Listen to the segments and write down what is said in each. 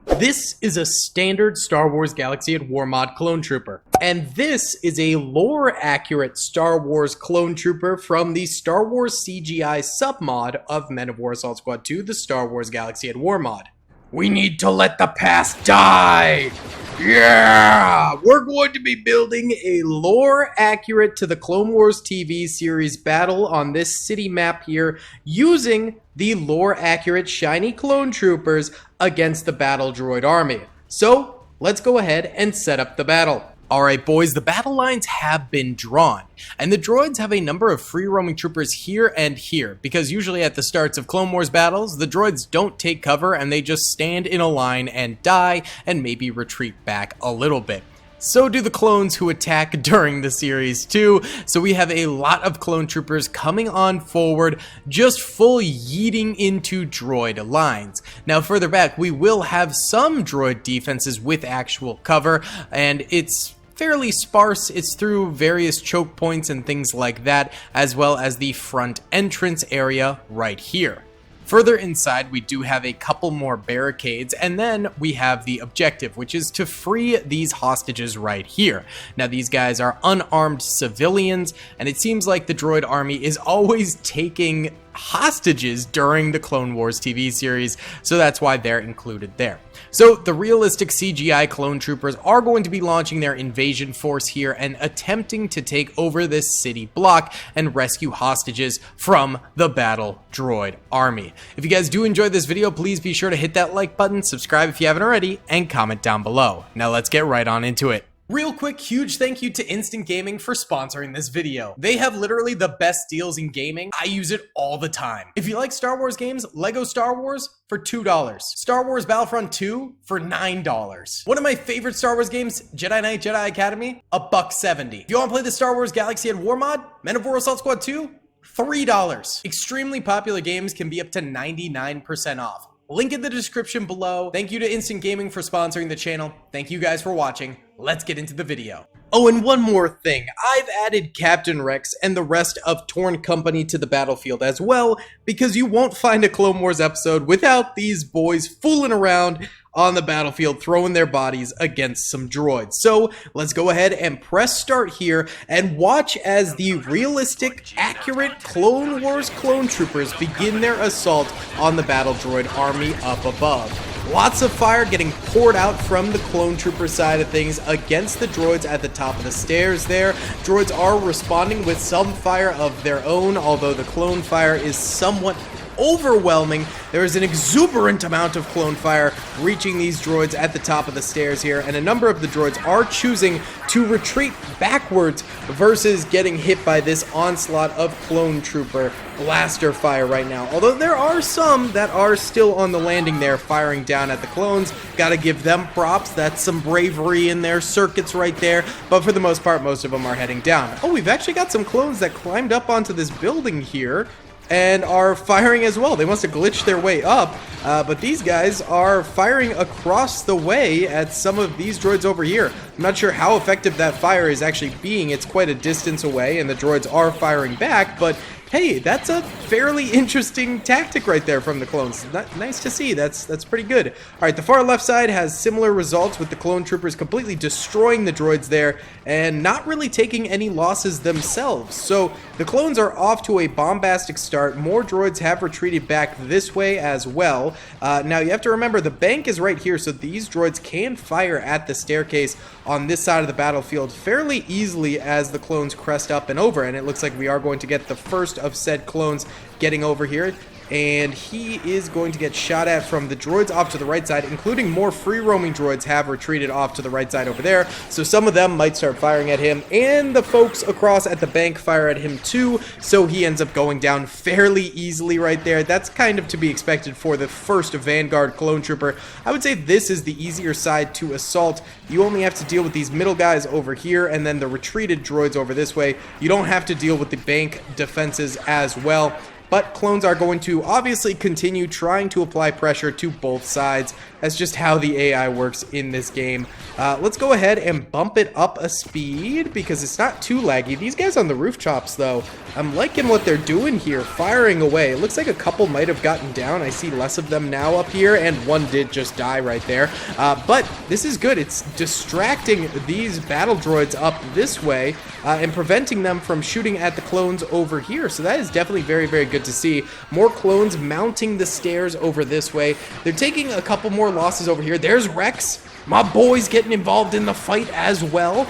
This is a standard Star Wars Galaxy at War mod clone trooper. And this is a lore-accurate Star Wars clone trooper from the Star Wars CGI submod of Men of War Assault Squad 2, the Star Wars Galaxy at War mod. We need to let the past die! Yeah! We're going to be building a lore accurate to the Clone Wars TV series battle on this city map here using the lore accurate shiny clone troopers against the Battle Droid Army. So, let's go ahead and set up the battle. Alright boys, the battle lines have been drawn, and the droids have a number of free-roaming troopers here and here, because usually at the starts of Clone Wars battles, the droids don't take cover and they just stand in a line and die, and maybe retreat back a little bit. So do the clones who attack during the series too, so we have a lot of clone troopers coming on forward, just full yeeting into droid lines. Now further back, we will have some droid defenses with actual cover, and it's fairly sparse. It's through various choke points and things like that, as well as the front entrance area right here. Further inside, we do have a couple more barricades, and then we have the objective, which is to free these hostages right here. Now, these guys are unarmed civilians, and it seems like the droid army is always taking hostages during the Clone Wars TV series, so that's why they're included there. So the realistic CGI clone troopers are going to be launching their invasion force here and attempting to take over this city block and rescue hostages from the Battle Droid Army. If you guys do enjoy this video, please be sure to hit that like button, subscribe if you haven't already, and comment down below. Now let's get right on into it. Real quick, huge thank you to Instant Gaming for sponsoring this video. They have literally the best deals in gaming. I use it all the time. If you like Star Wars games, Lego Star Wars for $2. Star Wars Battlefront 2 for $9. One of my favorite Star Wars games, Jedi Knight Jedi Academy, $1.70. If you want to play the Star Wars Galaxy at War mod, Men of War Assault Squad 2, $3. Extremely popular games can be up to 99% off. Link in the description below. Thank you to Instant Gaming for sponsoring the channel. Thank you guys for watching. Let's get into the video. Oh, and one more thing. I've added Captain Rex and the rest of Torn Company to the battlefield as well, because you won't find a Clone Wars episode without these boys fooling around on the battlefield, throwing their bodies against some droids. So let's go ahead and press start here and watch as the realistic, accurate Clone Wars clone troopers begin their assault on the Battle Droid Army up above. Lots of fire getting poured out from the clone trooper side of things against the droids at the top of the stairs there. Droids are responding with some fire of their own, although the clone fire is somewhat overwhelming. There is an exuberant amount of clone fire reaching these droids at the top of the stairs here, and a number of the droids are choosing to retreat backwards versus getting hit by this onslaught of clone trooper blaster fire right now. Although there are some that are still on the landing there firing down at the clones. Gotta give them props. That's some bravery in their circuits right there, but for the most part, most of them are heading down. Oh, we've actually got some clones that climbed up onto this building here and are firing as well. They must have glitched their way up, but these guys are firing across the way at some of these droids over here. I'm not sure how effective that fire is actually being. It's quite a distance away, and the droids are firing back, but hey, that's a fairly interesting tactic right there from the clones. Nice to see. That's pretty good. All right, the far left side has similar results with the clone troopers completely destroying the droids there and not really taking any losses themselves. So the clones are off to a bombastic start. More droids have retreated back this way as well. Now you have to remember the bank is right here, so these droids can fire at the staircase on this side of the battlefield fairly easily as the clones crest up and over, and it looks like we are going to get the first of said clones getting over here, and he is going to get shot at from the droids off to the right side, including more free-roaming droids have retreated off to the right side over there, so some of them might start firing at him, and the folks across at the bank fire at him too, so he ends up going down fairly easily right there. That's kind of to be expected for the first Vanguard clone trooper. I would say this is the easier side to assault. You only have to deal with these middle guys over here, and then the retreated droids over this way. You don't have to deal with the bank defenses as well. But clones are going to obviously continue trying to apply pressure to both sides. That's just how the AI works in this game. Let's go ahead and bump it up a speed because it's not too laggy. These guys on the rooftops, though, I'm liking what they're doing here, firing away. It looks like a couple might have gotten down. I see less of them now up here, and one did just die right there. But this is good. It's distracting these battle droids up this way and preventing them from shooting at the clones over here. So that is definitely very, very good to see. More clones mounting the stairs over this way. They're taking a couple more losses over here. There's Rex. My boy's getting involved in the fight as well.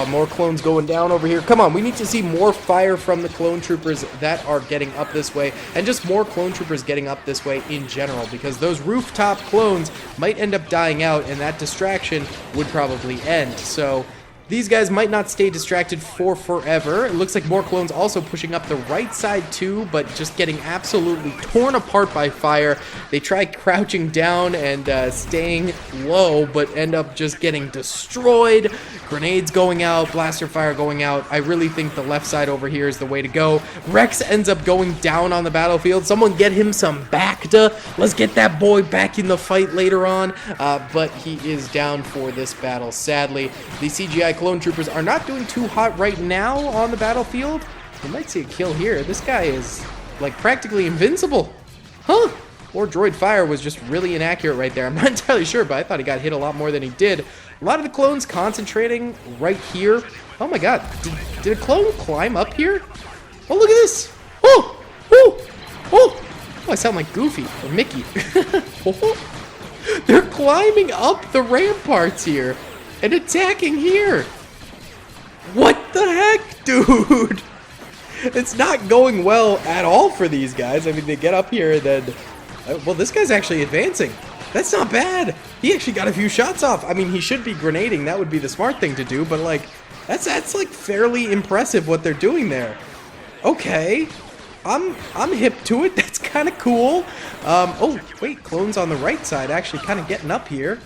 More clones going down over here. Come on, we need to see more fire from the clone troopers that are getting up this way, and just more clone troopers getting up this way in general, because those rooftop clones might end up dying out, and that distraction would probably end. So these guys might not stay distracted for forever. It looks like more clones also pushing up the right side too, but just getting absolutely torn apart by fire. They try crouching down and staying low, but end up just getting destroyed. Grenades going out, blaster fire going out. I really think the left side over here is the way to go. Rex ends up going down on the battlefield. Someone get him some Bacta. Let's get that boy back in the fight later on. But he is down for this battle, sadly. The CGI clone troopers are not doing too hot right now on the battlefield. We might see a kill here. This guy is like practically invincible. Huh? Or droid fire was just really inaccurate right there. I'm not entirely sure, but I thought he got hit a lot more than he did. A lot of the clones concentrating right here. Oh my god, did a clone climb up here? Oh, look at this. Oh, oh, oh. Oh, I sound like Goofy or Mickey. Oh. They're climbing up the ramparts here and attacking here. What the heck, dude? It's not going well at all for these guys. I mean, they get up here and then... well, this guy's actually advancing. That's not bad. He actually got a few shots off. I mean, he should be grenading. That would be the smart thing to do, but like, that's like fairly impressive what they're doing there. Okay. I'm hip to it. That's kind of cool. Oh, wait, clones on the right side actually kind of getting up here.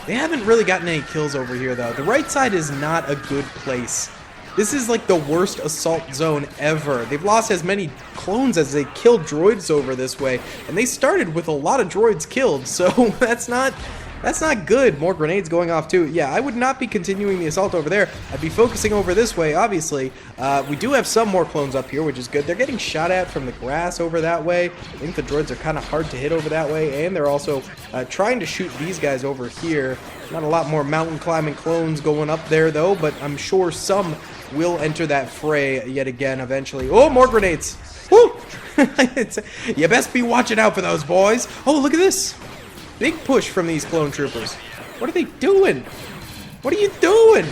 They haven't really gotten any kills over here, though. The right side is not a good place. This is like the worst assault zone ever. They've lost as many clones as they killed droids over this way, and they started with a lot of droids killed, so that's not good. More grenades going off too. Yeah, I would not be continuing the assault over there. I'd be focusing over this way, obviously. We do have some more clones up here, which is good. They're getting shot at from the grass over that way. I think the droids are kind of hard to hit over that way, and they're also trying to shoot these guys over here. Not a lot more mountain climbing clones going up there, though, but I'm sure some will enter that fray yet again eventually. Oh, more grenades. Woo! You best be watching out for those boys. Oh, look at this. Big push from these clone troopers. What are they doing? What are you doing?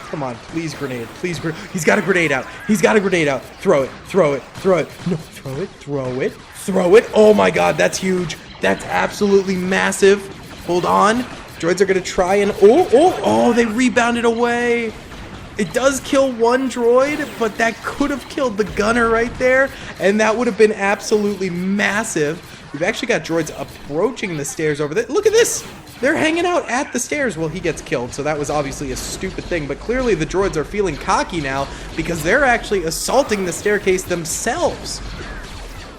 Come on, please grenade. Please grenade. He's got a grenade out. He's got a grenade out. Throw it. Throw it. Throw it. No, throw it. Throw it. Throw it. Oh my god, that's huge. That's absolutely massive. Hold on. Droids are going to try and... Oh, they rebounded away. It does kill one droid, but that could have killed the gunner right there, and that would have been absolutely massive. We've actually got droids approaching the stairs over there. Look at this! They're hanging out at the stairs. Well, he gets killed, so that was obviously a stupid thing, but clearly the droids are feeling cocky now because they're actually assaulting the staircase themselves.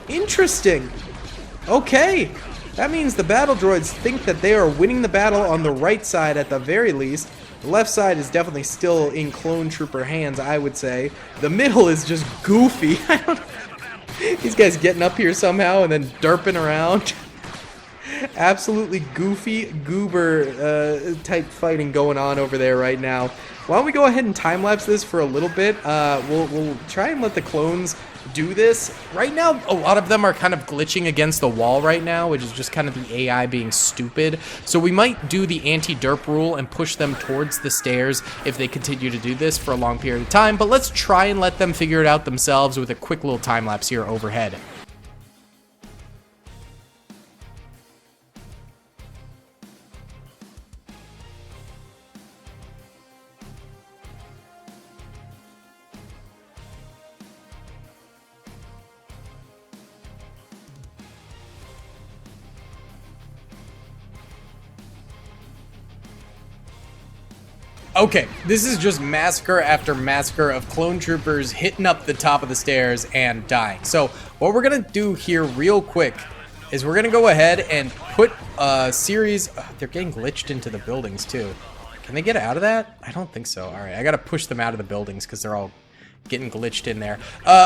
Interesting. Okay. That means the battle droids think that they are winning the battle on the right side at the very least. The left side is definitely still in clone trooper hands, I would say. The middle is just goofy. These guys getting up here somehow and then derping around. Absolutely goofy goober type fighting going on over there right now. Why don't we go ahead and time-lapse this for a little bit. We'll try and let the clones do this. Right now, a lot of them are kind of glitching against the wall right now, which is just kind of the AI being stupid. So we might do the anti-derp rule and push them towards the stairs if they continue to do this for a long period of time. But let's try and let them figure it out themselves with a quick little time-lapse here overhead. Okay, this is just massacre after massacre of clone troopers hitting up the top of the stairs and dying. So what we're gonna do here real quick is we're going to go ahead and put a series... they're getting glitched into the buildings, too. Can they get out of that? I don't think so. All right, I got to push them out of the buildings because they're all getting glitched in there.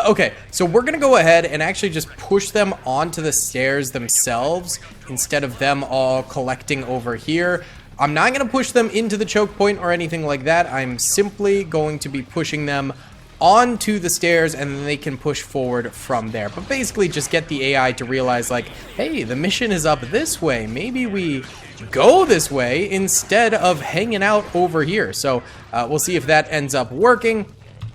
Okay, so we're going to go ahead and actually just push them onto the stairs themselves instead of them all collecting over here. I'm not going to push them into the choke point or anything like that. I'm simply going to be pushing them onto the stairs, and then they can push forward from there. But basically just get the AI to realize, like, hey, the mission is up this way. Maybe we go this way instead of hanging out over here. So we'll see if that ends up working.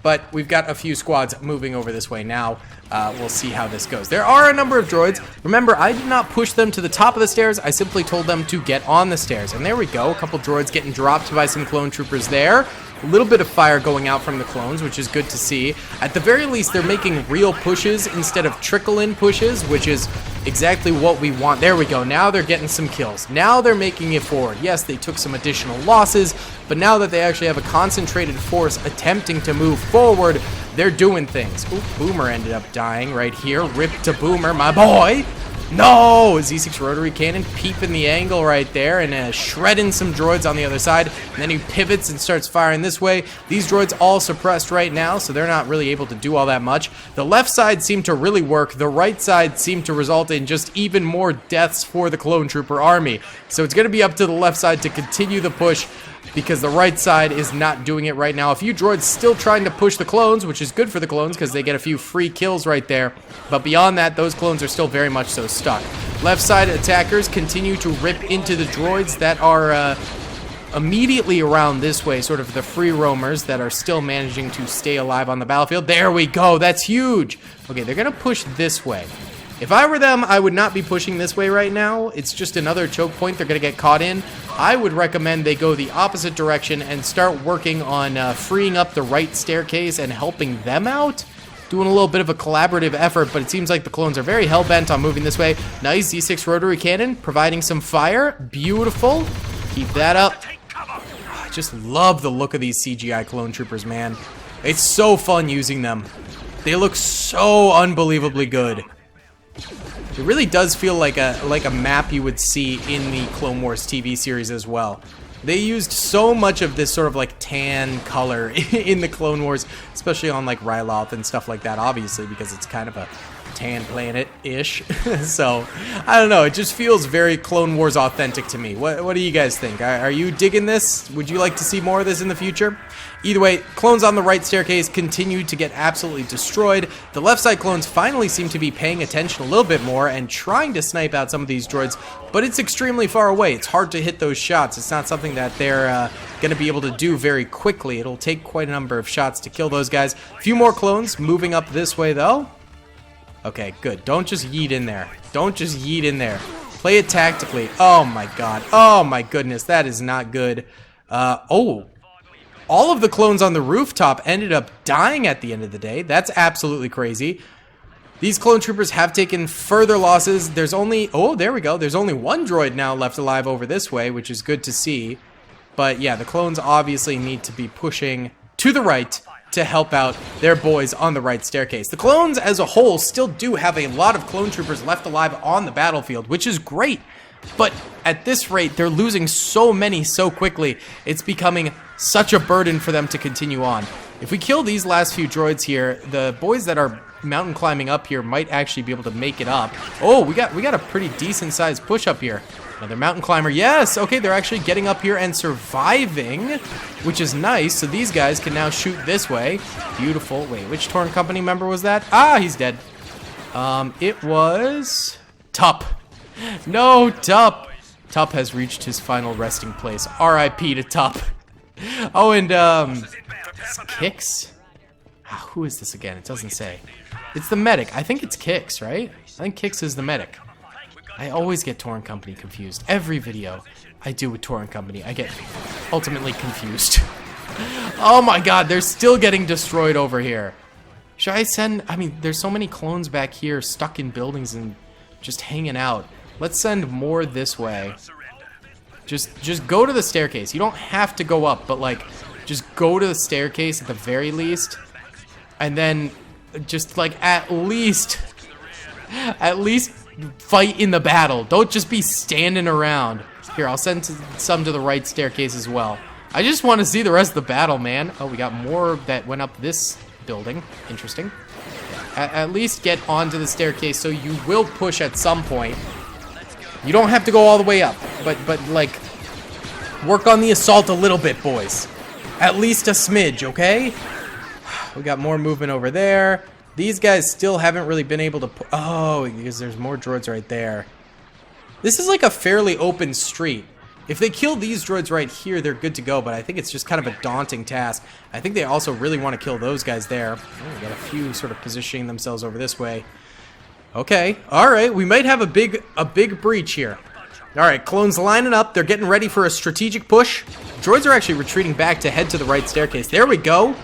But we've got a few squads moving over this way now. We'll see how this goes. There are a number of droids. Remember, I did not push them to the top of the stairs. I simply told them to get on the stairs. And there we go. A couple droids getting dropped by some clone troopers there. A little bit of fire going out from the clones, which is good to see. At the very least, they're making real pushes instead of trickle-in pushes, which is exactly what we want. There we go. Now they're getting some kills. Now they're making it forward. Yes, they took some additional losses, but now that they actually have a concentrated force attempting to move forward, they're doing things. Ooh, Boomer ended up dying right here. Rip to Boomer, my boy. No! Z6 rotary cannon peeping the angle right there and shredding some droids on the other side. And then he pivots and starts firing this way. These droids all suppressed right now, so they're not really able to do all that much. The left side seemed to really work. The right side seemed to result in just even more deaths for the clone trooper army. So it's going to be up to the left side to continue the push, because the right side is not doing it right now. A few droids still trying to push the clones, which is good for the clones because they get a few free kills right there. But beyond that, those clones are still very much so stuck. Left side attackers continue to rip into the droids that are immediately around this way, sort of the free roamers that are still managing to stay alive on the battlefield. There we go. That's huge. Okay, they're going to push this way. If I were them, I would not be pushing this way right now. It's just another choke point they're going to get caught in. I would recommend they go the opposite direction and start working on freeing up the right staircase and helping them out. Doing a little bit of a collaborative effort, but it seems like the clones are very hell-bent on moving this way. Nice Z6 rotary cannon, providing some fire. Beautiful. Keep that up. I just love the look of these CGI clone troopers, man. It's so fun using them. They look so unbelievably good. It really does feel like a map you would see in the Clone Wars TV series as well. They used so much of this sort of like tan color in the Clone Wars, especially on like Ryloth and stuff like that, obviously, because it's kind of a tan planet-ish. So, I don't know, it just feels very Clone Wars authentic to me. What do you guys think? Are you digging this? Would you like to see more of this in the future? Either way, clones on the right staircase continue to get absolutely destroyed. The left side clones finally seem to be paying attention a little bit more and trying to snipe out some of these droids, but it's extremely far away. It's hard to hit those shots. It's not something that they're going to be able to do very quickly. It'll take quite a number of shots to kill those guys. A few more clones moving up this way, though. Okay, good. Don't just yeet in there. Don't just yeet in there. Play it tactically. Oh my god. Oh my goodness. That is not good. Oh. All of the clones on the rooftop ended up dying at the end of the day. That's absolutely crazy. These clone troopers have taken further losses. There's only... Oh, there we go. There's only one droid now left alive over this way, which is good to see. But yeah, the clones obviously need to be pushing to the right to help out their boys on the right staircase. The clones as a whole still do have a lot of clone troopers left alive on the battlefield, which is great. But at this rate, they're losing so many so quickly, it's becoming such a burden for them to continue on. If we kill these last few droids here, the boys that are mountain climbing up here might actually be able to make it up. Oh, we got a pretty decent sized push up here. Another mountain climber. Yes, okay, they're actually getting up here and surviving, which is nice. So these guys can now shoot this way. Beautiful. Wait, which Torn Company member was that? Ah, he's dead. It was Tup. No, Tup. Tup has reached his final resting place. R.I.P. to Tup. Oh, and Kix? Who is this again? It doesn't say. It's the medic. I think it's Kix, right? I think Kix is the medic. I always get Torn Company confused. Every video I do with Torn Company, I get ultimately confused. Oh my god, they're still getting destroyed over here. Should I send... I mean, there's so many clones back here stuck in buildings and just hanging out. Let's send more this way. Just go to the staircase. You don't have to go up, but like, just go to the staircase at the very least. And then just like at least fight in the battle. Don't just be standing around. Here, I'll send some to the right staircase as well. I just want to see the rest of the battle, man. Oh, we got more that went up this building. Interesting. At least get onto the staircase so you will push at some point. You don't have to go all the way up, but like, work on the assault a little bit, boys. At least a smidge, okay? We got more movement over there. These guys still haven't really been able to... Oh, because there's more droids right there. This is like a fairly open street. If they kill these droids right here, they're good to go, but I think it's just kind of a daunting task. I think they also really want to kill those guys there. Oh, we got a few sort of positioning themselves over this way. Okay, alright, we might have a big breach here. Alright, clones lining up. They're getting ready for a strategic push. Droids are actually retreating back to head to the right staircase. There we go.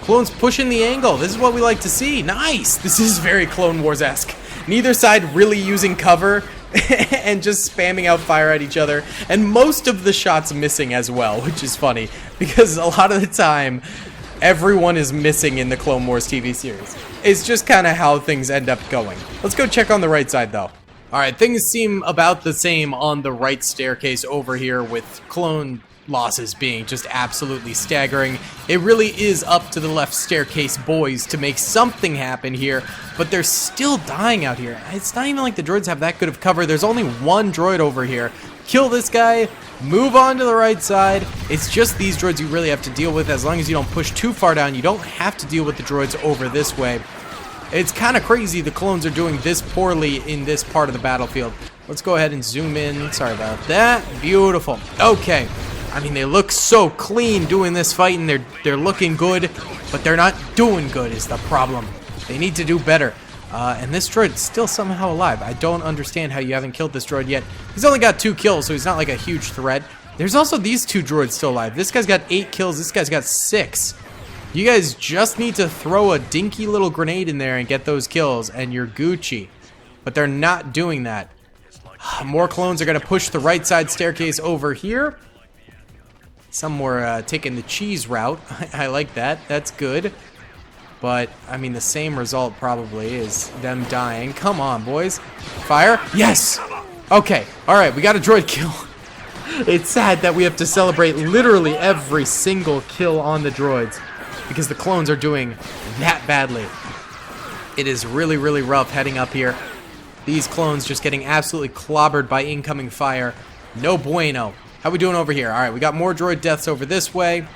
Clones pushing the angle. This is what we like to see. Nice. This is very Clone Wars-esque. Neither side really using cover and just spamming out fire at each other. And most of the shots missing as well, which is funny. Because a lot of the time, everyone is missing in the Clone Wars TV series. It's just kind of how things end up going. Let's go check on the right side, though. Alright, things seem about the same on the right staircase over here, with clone losses being just absolutely staggering. It really is up to the left staircase boys to make something happen here, but they're still dying out here. It's not even like the droids have that good of cover. There's only one droid over here. Kill this guy, move on to the right side. It's just these droids you really have to deal with. As long as you don't push too far down, you don't have to deal with the droids over this way. It's kind of crazy the clones are doing this poorly in this part of the battlefield. Let's go ahead and zoom in. Sorry about that. Beautiful. Okay. I mean, they look so clean doing this fight, and they're looking good, but they're not doing good is the problem. They need to do better. And this droid is still somehow alive. I don't understand how you haven't killed this droid yet. He's only got 2 kills, so he's not like a huge threat. There's also these 2 droids still alive. This guy's got 8 kills. This guy's got 6. You guys just need to throw a dinky little grenade in there and get those kills, and you're Gucci. But they're not doing that. More clones are going to push the right side staircase over here. Some were taking the cheese route. I like that. That's good. But, I mean, the same result probably is them dying. Come on, boys. Fire. Yes! Okay. Alright, we got a droid kill. It's sad that we have to celebrate literally every single kill on the droids, because the clones are doing that badly. It is really, really rough heading up here. These clones just getting absolutely clobbered by incoming fire. No bueno. How we doing over here? Alright, we got more droid deaths over this way.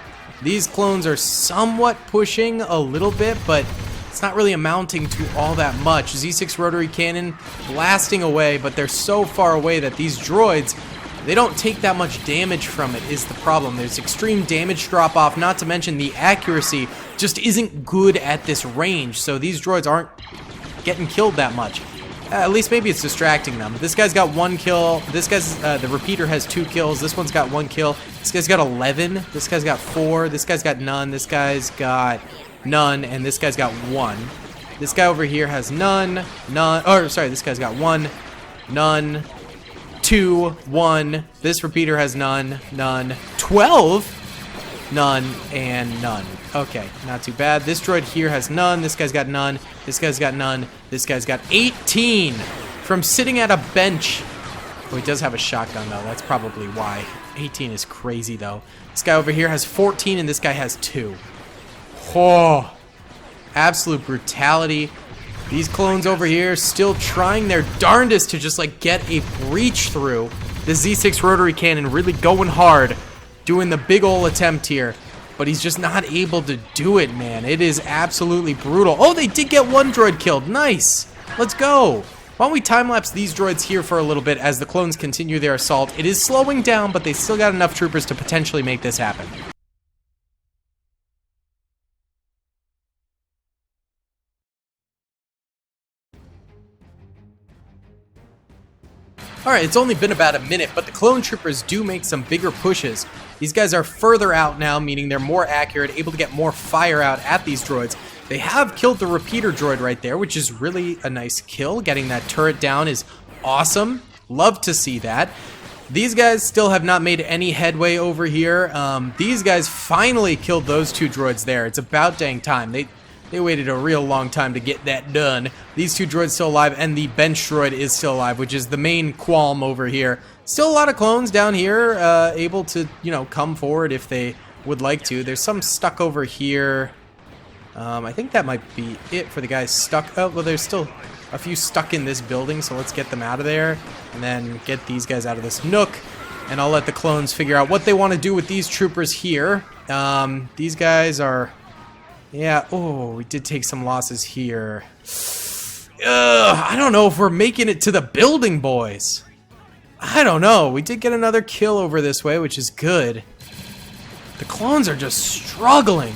These clones are somewhat pushing a little bit, but it's not really amounting to all that much. Z6 rotary cannon blasting away, but they're so far away that these droids, they don't take that much damage from it is the problem. There's extreme damage drop off, not to mention the accuracy just isn't good at this range, so these droids aren't getting killed that much. At least maybe it's distracting them. This guy's got 1 kill. This guy's, the repeater has 2 kills. This one's got 1 kill. This guy's got 11. This guy's got 4. This guy's got none. This guy's got none. And this guy's got 1. This guy over here has none. None. Oh, sorry. This guy's got 1. None. 2. 1. This repeater has none. None. 12. None, and none. Okay, not too bad. This droid here has none. This guy's got none. This guy's got none. This guy's got 18 from sitting at a bench. Oh, he does have a shotgun, though. That's probably why. 18 is crazy, though. This guy over here has 14, and this guy has 2. Oh, absolute brutality. These clones over here still trying their darndest to just, like, get a breach through. The Z6 rotary cannon really going hard, doing the big ol' attempt here, but he's just not able to do it, man. It is absolutely brutal. Oh, they did get 1 droid killed. Nice. Let's go. Why don't we time-lapse these droids here for a little bit as the clones continue their assault. It is slowing down, but they still got enough troopers to potentially make this happen. Alright, it's only been about a minute, but the clone troopers do make some bigger pushes. These guys are further out now, meaning they're more accurate, able to get more fire out at these droids. They have killed the repeater droid right there, which is really a nice kill. Getting that turret down is awesome. Love to see that. These guys still have not made any headway over here. These guys finally killed those 2 droids there. It's about dang time. They waited a real long time to get that done. These two droids still alive, and the bench droid is still alive, which is the main qualm over here. Still a lot of clones down here, able to, you know, come forward if they would like to. There's some stuck over here. I think that might be it for the guys stuck. Oh, well, there's still a few stuck in this building, so let's get them out of there, and then get these guys out of this nook, and I'll let the clones figure out what they want to do with these troopers here. These guys are... Yeah, oh, we did take some losses here. I don't know if we're making it to the building, boys. I don't know. We did get another kill over this way, which is good. The clones are just struggling.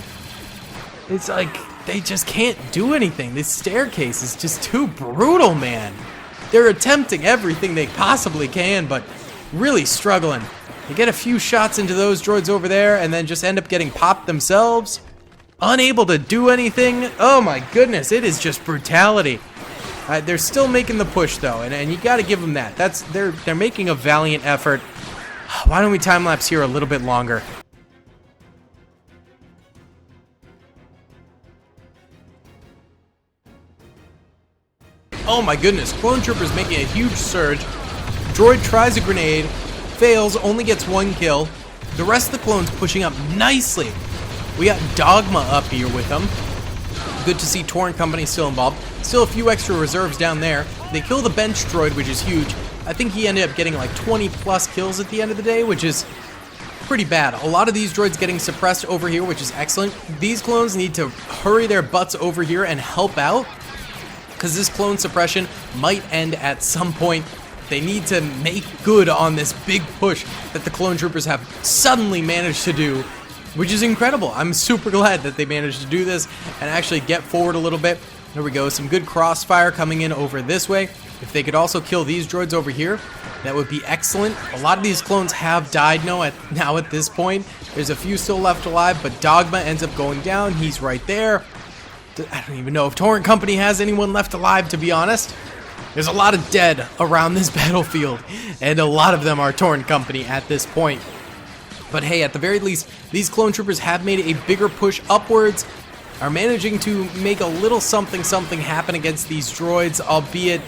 It's like they just can't do anything. This staircase is just too brutal, man. They're attempting everything they possibly can, but really struggling. They get a few shots into those droids over there and then just end up getting popped themselves. Unable to do anything. Oh my goodness, it is just brutality. They're still making the push though, and you got to give them that. They're making a valiant effort. Why don't we time lapse here a little bit longer? Oh my goodness, clone troopers making a huge surge. Droid tries a grenade, fails, only gets one kill. The rest of the clones pushing up nicely. We got Dogma up here with them. Good to see Torn Company still involved. Still a few extra reserves down there. They kill the bench droid, which is huge. I think he ended up getting like 20 plus kills at the end of the day, which is pretty bad. A lot of these droids getting suppressed over here, which is excellent. These clones need to hurry their butts over here and help out, because this clone suppression might end at some point. They need to make good on this big push that the clone troopers have suddenly managed to do, which is incredible. I'm super glad that they managed to do this and actually get forward a little bit. There we go, some good crossfire coming in over this way. If they could also kill these droids over here, that would be excellent. A lot of these clones have died now at this point. There's a few still left alive, but Dogma ends up going down. He's right there. I don't even know if Torrent Company has anyone left alive, to be honest. There's a lot of dead around this battlefield, and a lot of them are Torrent Company at this point. But hey, at the very least, these clone troopers have made a bigger push upwards, are managing to make a little something happen against these droids, albeit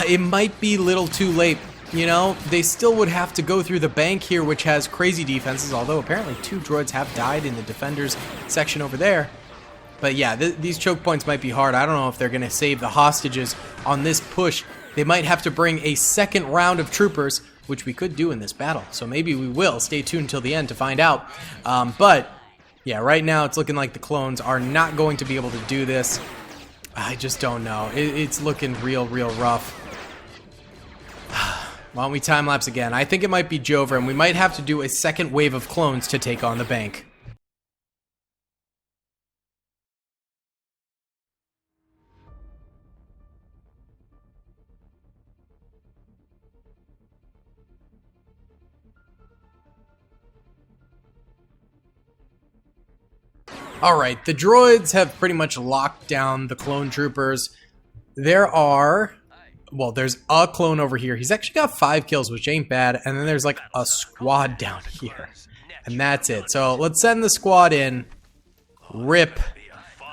it might be a little too late. You know, they still would have to go through the bank here, which has crazy defenses, although apparently 2 droids have died in the defenders section over there. But yeah, these choke points might be hard. I don't know if they're going to save the hostages on this push. They might have to bring a second round of troopers, which we could do in this battle. So maybe we will. Stay tuned till the end to find out. But yeah, right now it's looking like the clones are not going to be able to do this. I just don't know. It's looking real rough. Why don't we time lapse again? I think it might be Jover, and we might have to do a second wave of clones to take on the bank. Alright, the droids have pretty much locked down the clone troopers. There's a clone over here. He's actually got 5 kills, which ain't bad. And then there's like a squad down here. And that's it. So let's send the squad in. RIP.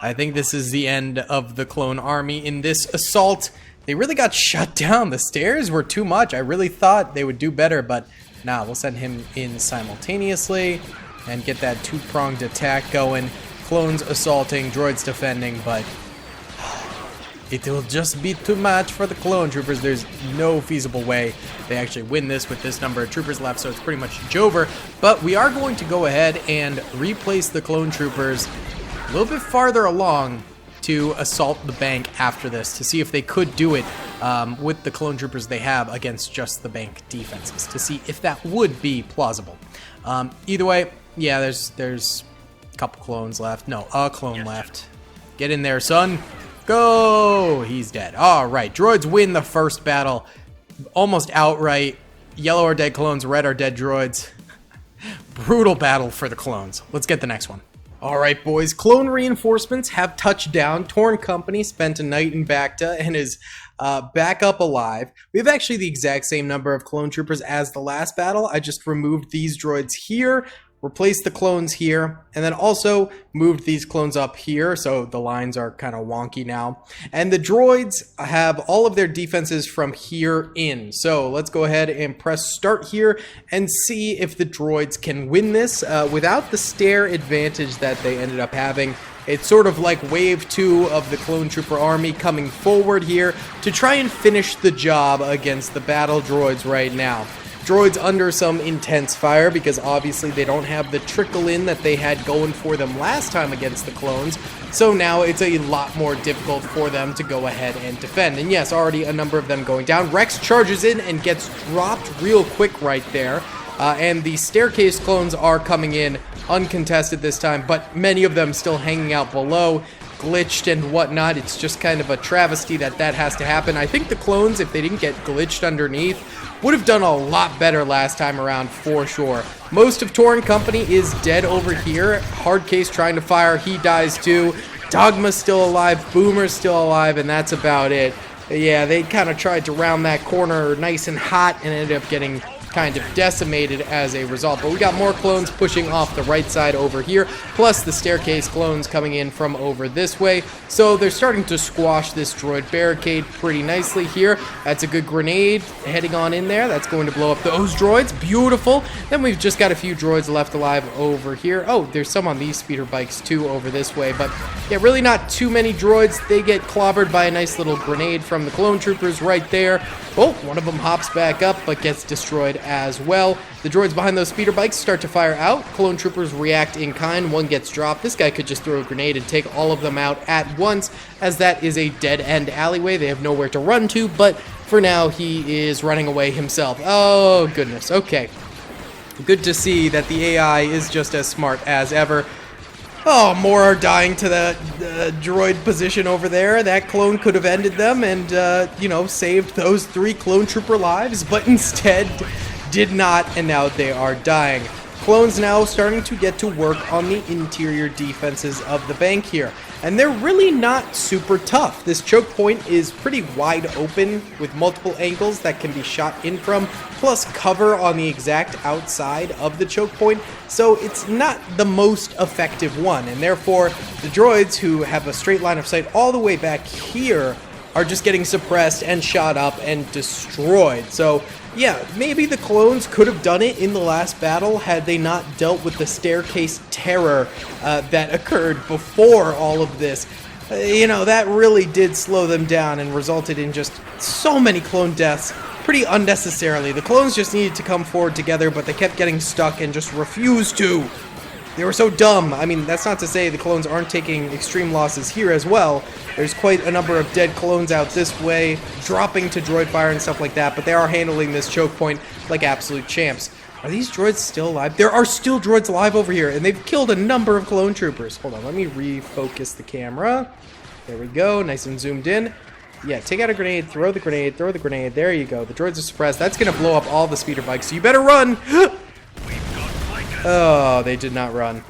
I think this is the end of the clone army in this assault. They really got shut down. The stairs were too much. I really thought they would do better, but nah, we'll send him in simultaneously and get that 2-pronged attack going. Clones assaulting, droids defending, but it will just be too much for the clone troopers. There's no feasible way they actually win this with this number of troopers left, so it's pretty much Jover. But we are going to go ahead and replace the clone troopers a little bit farther along to assault the bank after this, to see if they could do it with the clone troopers they have against just the bank defenses, to see if that would be plausible. Either way, yeah, there's couple clones left. No, a clone left. Get in there, son. Go! He's dead. Alright, droids win the first battle. Almost outright. Yellow are dead clones, red are dead droids. Brutal battle for the clones. Let's get the next one. Alright, boys. Clone reinforcements have touched down. Torn Company spent a night in Bacta and is back up alive. We have actually the exact same number of clone troopers as the last battle. I just removed these droids here. replaced the clones here, and then also moved these clones up here, so the lines are kind of wonky now. And the droids have all of their defenses from here in. So let's go ahead and press start here and see if the droids can win this without the stair advantage that they ended up having. It's sort of like wave 2 of the clone trooper army coming forward here to try and finish the job against the battle droids right now. Droids under some intense fire because obviously they don't have the trickle in that they had going for them last time against the clones. So now it's a lot more difficult for them to go ahead and defend. And yes, already a number of them going down. Rex charges in and gets dropped real quick right there. And the staircase clones are coming in uncontested this time, but many of them still hanging out below, glitched and whatnot. It's just kind of a travesty that has to happen. I think the clones, if they didn't get glitched underneath, would have done a lot better last time around for sure. Most of Torn Company is dead over here. Hardcase trying to fire, he dies too. Dogma's still alive, Boomer's still alive, and that's about it. Yeah, they kind of tried to round that corner nice and hot and ended up getting kind of decimated as a result. But we got more clones pushing off the right side over here, plus the staircase clones coming in from over this way. So they're starting to squash this droid barricade pretty nicely here. That's a good grenade heading on in there. That's going to blow up those droids. Beautiful. Then we've just got a few droids left alive over here. Oh, there's some on these speeder bikes too over this way. But yeah, really not too many droids. They get clobbered by a nice little grenade from the clone troopers right there. Oh, one of them hops back up but gets destroyed as well. The droids behind those speeder bikes start to fire out. Clone troopers react in kind. One gets dropped. This guy could just throw a grenade and take all of them out at once, as that is a dead-end alleyway. They have nowhere to run to, but for now he is running away himself. Oh, goodness. Okay. Good to see that the AI is just as smart as ever. Oh, more are dying to the droid position over there. That clone could have ended them and, you know, saved those 3 clone trooper lives, but instead did not, and now they are dying. Clones now starting to get to work on the interior defenses of the bank here. And they're really not super tough. This choke point is pretty wide open with multiple angles that can be shot in from, plus cover on the exact outside of the choke point. So it's not the most effective one. And therefore, the droids who have a straight line of sight all the way back here are just getting suppressed and shot up and destroyed. So yeah, maybe the clones could have done it in the last battle had they not dealt with the staircase terror that occurred before all of this. You know, that really did slow them down and resulted in just so many clone deaths pretty unnecessarily. The clones just needed to come forward together, but they kept getting stuck and just refused to. They were so dumb. I mean, that's not to say the clones aren't taking extreme losses here as well. There's quite a number of dead clones out this way, dropping to droid fire and stuff like that, but they are handling this choke point like absolute champs. Are these droids still alive? There are still droids alive over here, and they've killed a number of clone troopers. Hold on, let me refocus the camera. There we go, nice and zoomed in. Yeah, take out a grenade, throw the grenade, throw the grenade. There you go. The droids are suppressed. That's going to blow up all the speeder bikes, so you better run! Oh, they did not run.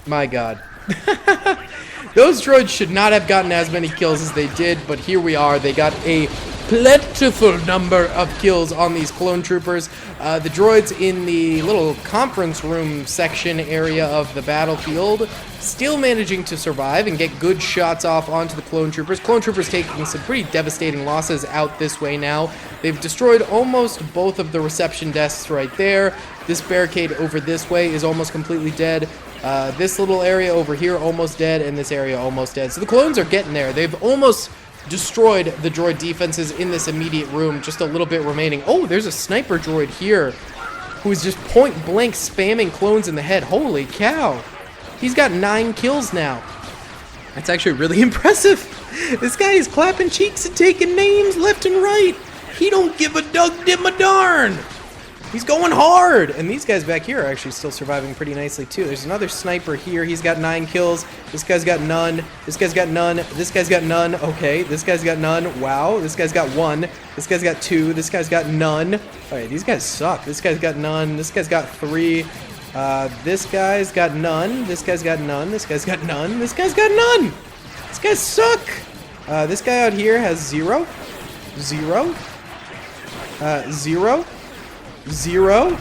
My god. Those droids should not have gotten as many kills as they did, but here we are. They got a plentiful number of kills on these clone troopers. The droids in the little conference room section area of the battlefield still managing to survive and get good shots off onto the clone troopers. Clone troopers taking some pretty devastating losses out this way now. They've destroyed almost both of the reception desks right there. This barricade over this way is almost completely dead. This little area over here almost dead, and this area almost dead. So the clones are getting there. They've almost destroyed the droid defenses in this immediate room. Just a little bit remaining. Oh, there's a sniper droid here who is just point blank spamming clones in the head. Holy cow. He's got 9 kills now. That's actually really impressive. This guy is clapping cheeks and taking names left and right. He don't give a dug dim a darn. He's going hard. And these guys back here are actually still surviving pretty nicely too. There's another sniper here. He's got 9 kills. This guy's got none. This guy's got none. This guy's got none. Okay, this guy's got none. Wow, this guy's got 1. This guy's got 2. This guy's got none. Alright, these guys suck. This guy's got none. This guy's got 3. This guy's got none. This guy's got none. This guy's got none. This guy's got none. These guys suck. This guy out here has 0. 0. 0. 0.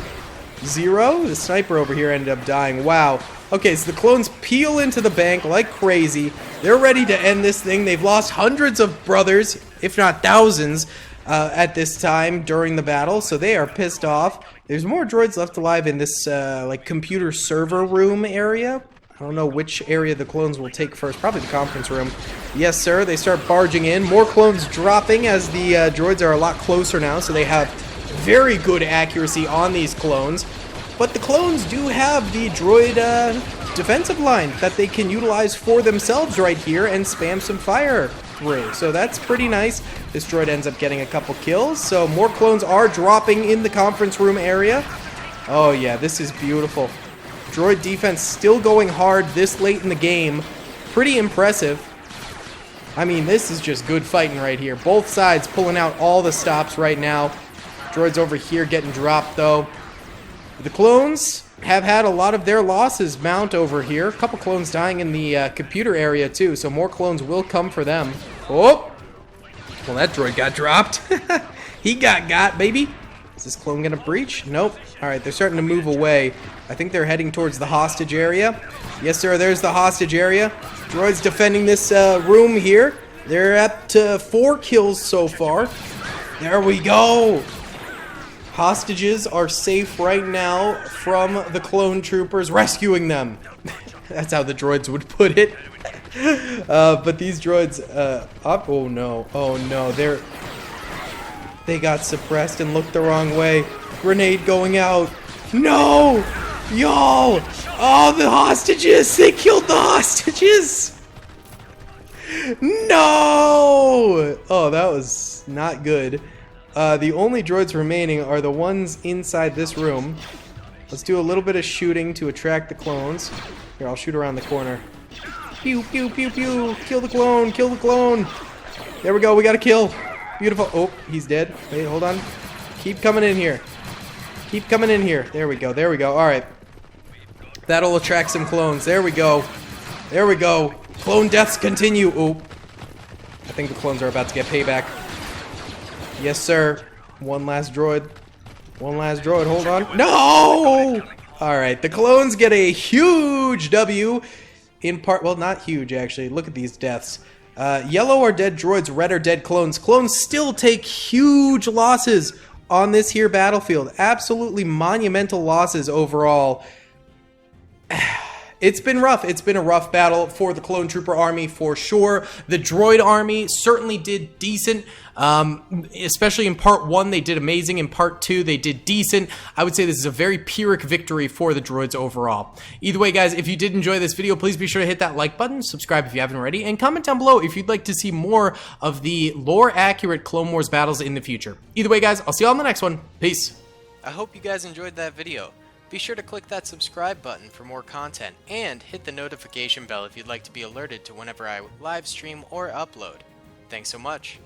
0. The sniper over here ended up dying. Wow. Okay, so the clones peel into the bank like crazy. They're ready to end this thing. They've lost hundreds of brothers, if not thousands, at this time during the battle, so they are pissed off. There's more droids left alive in this like computer server room area. I don't know which area the clones will take first. Probably the conference room. Yes, sir. They start barging in. More clones dropping as the droids are a lot closer now, so they have very good accuracy on these clones. But the clones do have the droid defensive line that they can utilize for themselves right here and spam some fire through. So that's pretty nice. This droid ends up getting a couple kills. So more clones are dropping in the conference room area. Oh yeah, this is beautiful. Droid defense still going hard this late in the game. Pretty impressive. I mean, this is just good fighting right here. Both sides pulling out all the stops right now. Droids over here getting dropped though. The clones have had a lot of their losses mount over here. A couple clones dying in the computer area too, so more clones will come for them. Oh! Well, that droid got dropped. He got, baby. Is this clone gonna breach? Nope. Alright, they're starting to move away. I think they're heading towards the hostage area. Yes, sir, there's the hostage area. Droids defending this room here. They're up to 4 kills so far. There we go. Hostages are safe right now from the clone troopers rescuing them. That's how the droids would put it. But these droids, oh no, they got suppressed and looked the wrong way. Grenade going out. No! Y'all! Oh, the hostages! They killed the hostages! No! Oh, that was not good. The only droids remaining are the ones inside this room. Let's do a little bit of shooting to attract the clones. Here, I'll shoot around the corner. Pew, pew, pew, pew. Kill the clone, kill the clone. There we go, we got a kill. Beautiful. Oh, he's dead. Wait, hold on. Keep coming in here. Keep coming in here. There we go, there we go. Alright. That'll attract some clones. There we go. There we go. Clone deaths continue. Oh. I think the clones are about to get payback. Yes, sir. One last droid. One last droid. Hold on. No! Alright, the clones get a huge W. In part, well, not huge, actually. Look at these deaths. Yellow are dead droids, red are dead clones. Clones still take huge losses on this here battlefield. Absolutely monumental losses overall. It's been rough. It's been a rough battle for the Clone Trooper Army for sure. The Droid Army certainly did decent, especially in Part 1. They did amazing. In Part 2, they did decent. I would say this is a very Pyrrhic victory for the droids overall. Either way, guys, if you did enjoy this video, please be sure to hit that like button, subscribe if you haven't already, and comment down below if you'd like to see more of the lore-accurate Clone Wars battles in the future. Either way, guys, I'll see you all in the next one. Peace. I hope you guys enjoyed that video. Be sure to click that subscribe button for more content, and hit the notification bell if you'd like to be alerted to whenever I live stream or upload. Thanks so much.